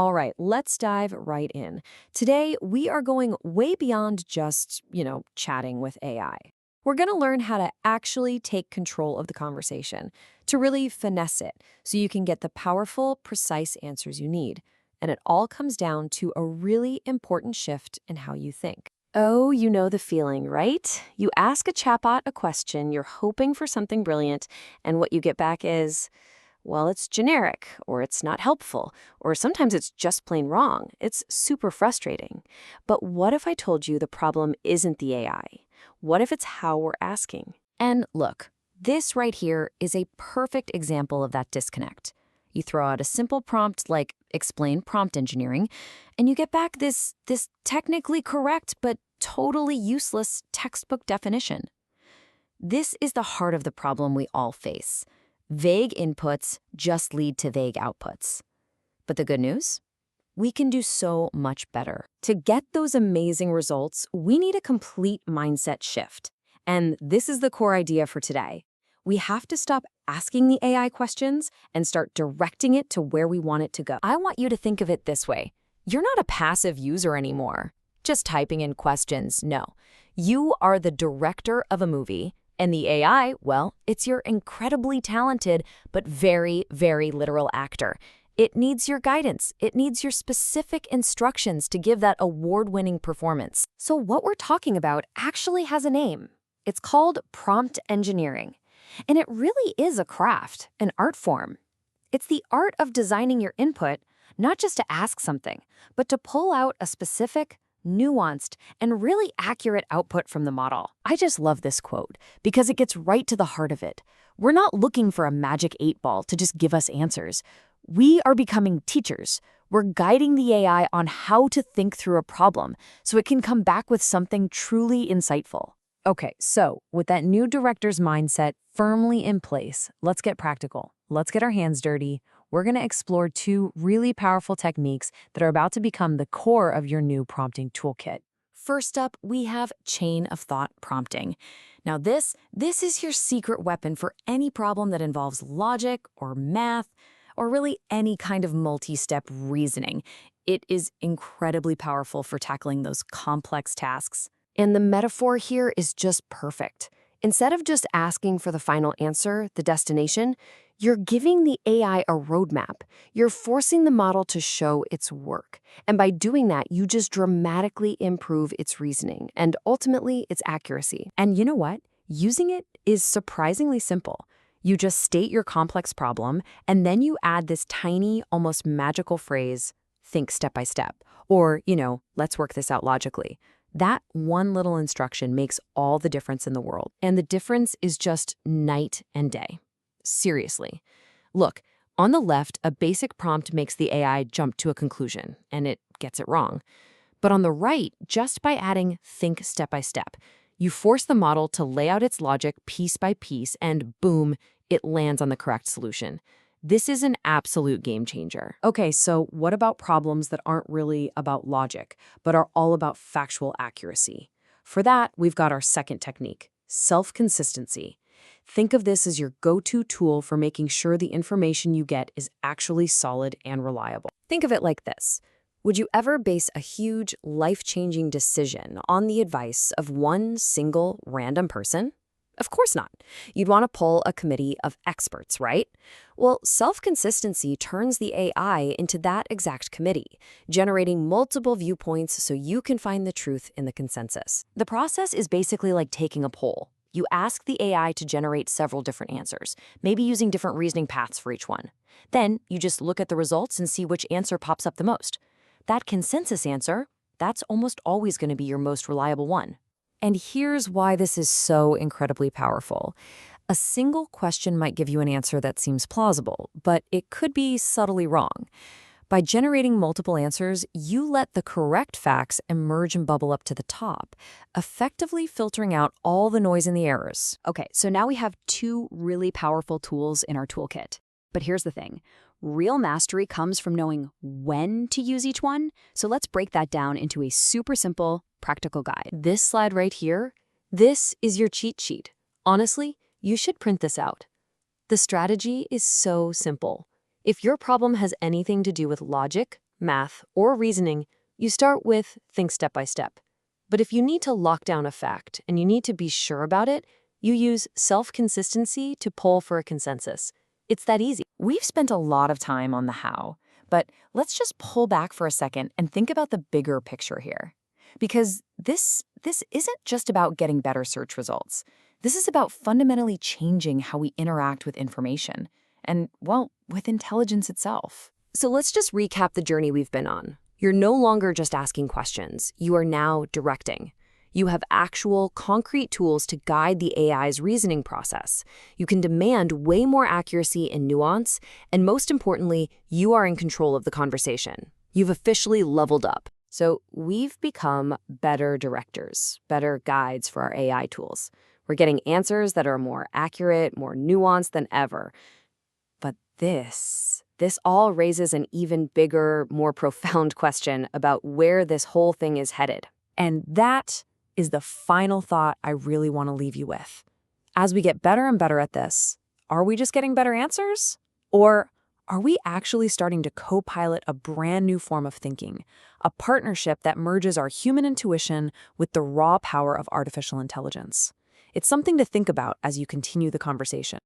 All right, let's dive right in. Today, we are going way beyond just, chatting with AI. We're going to learn how to actually take control of the conversation, to really finesse it, so you can get the powerful, precise answers you need. And it all comes down to a really important shift in how you think. Oh, you know the feeling, right? You ask a chatbot a question, you're hoping for something brilliant, and what you get back is, well, it's generic, or it's not helpful, or sometimes it's just plain wrong. It's super frustrating. But what if I told you the problem isn't the AI? What if it's how we're asking? And look, this right here is a perfect example of that disconnect. You throw out a simple prompt like explain prompt engineering, and you get back this technically correct but totally useless textbook definition. This is the heart of the problem we all face. Vague inputs just lead to vague outputs. But the good news? We can do so much better. To get those amazing results, we need a complete mindset shift. And this is the core idea for today. We have to stop asking the AI questions and start directing it to where we want it to go. I want you to think of it this way. You're not a passive user anymore, just typing in questions. No, you are the director of a movie. And the AI, well, it's your incredibly talented but very, very literal actor. It needs your guidance. It needs your specific instructions to give that award-winning performance. So what we're talking about actually has a name. It's called prompt engineering. And it really is a craft, an art form. It's the art of designing your input, not just to ask something, but to pull out a specific, nuanced, and really accurate output from the model. I just love this quote because it gets right to the heart of it. We're not looking for a magic 8-ball to just give us answers. We are becoming teachers. We're guiding the AI on how to think through a problem so it can come back with something truly insightful. Okay, so with that new director's mindset firmly in place, let's get practical. Let's get our hands dirty. We're going to explore two really powerful techniques that are about to become the core of your new prompting toolkit. First up, we have chain of thought prompting. Now this is your secret weapon for any problem that involves logic or math or really any kind of multi-step reasoning. It is incredibly powerful for tackling those complex tasks. And the metaphor here is just perfect. Instead of just asking for the final answer, the destination, you're giving the AI a roadmap. You're forcing the model to show its work. And by doing that, you just dramatically improve its reasoning and ultimately its accuracy. And you know what? Using it is surprisingly simple. You just state your complex problem, and then you add this tiny, almost magical phrase, think step by step, or, let's work this out logically. That one little instruction makes all the difference in the world. And the difference is just night and day. Seriously. Look, on the left, a basic prompt makes the AI jump to a conclusion, and it gets it wrong. But on the right, just by adding think step by step, you force the model to lay out its logic piece by piece, and boom, it lands on the correct solution. This is an absolute game changer. Okay, so what about problems that aren't really about logic, but are all about factual accuracy? For that, we've got our second technique, self-consistency. Think of this as your go-to tool for making sure the information you get is actually solid and reliable. Think of it like this. Would you ever base a huge, life-changing decision on the advice of one single random person? Of course not. You'd want to pull a committee of experts, right? Well, self-consistency turns the AI into that exact committee, generating multiple viewpoints so you can find the truth in the consensus. The process is basically like taking a poll. You ask the AI to generate several different answers, maybe using different reasoning paths for each one. Then you just look at the results and see which answer pops up the most. That consensus answer, that's almost always going to be your most reliable one. And here's why this is so incredibly powerful. A single question might give you an answer that seems plausible, but it could be subtly wrong. By generating multiple answers, you let the correct facts emerge and bubble up to the top, effectively filtering out all the noise and the errors. Okay, so now we have two really powerful tools in our toolkit. But here's the thing. Real mastery comes from knowing when to use each one, so let's break that down into a super simple, practical guide. This slide right here, this is your cheat sheet. Honestly, you should print this out. The strategy is so simple. If your problem has anything to do with logic, math, or reasoning, you start with think step by step. But if you need to lock down a fact and you need to be sure about it, you use self-consistency to poll for a consensus. It's that easy. We've spent a lot of time on the how, but let's just pull back for a second and think about the bigger picture here. Because this isn't just about getting better search results. This is about fundamentally changing how we interact with information and, well, with intelligence itself. So let's just recap the journey we've been on. You're no longer just asking questions. You are now directing. You have actual, concrete tools to guide the AI's reasoning process. You can demand way more accuracy and nuance, and most importantly, you are in control of the conversation. You've officially leveled up. So we've become better directors, better guides for our AI tools. We're getting answers that are more accurate, more nuanced than ever. But this all raises an even bigger, more profound question about where this whole thing is headed. And that is the final thought I really want to leave you with. As we get better and better at this, are we just getting better answers? Or are we actually starting to co-pilot a brand new form of thinking, a partnership that merges our human intuition with the raw power of artificial intelligence? It's something to think about as you continue the conversation.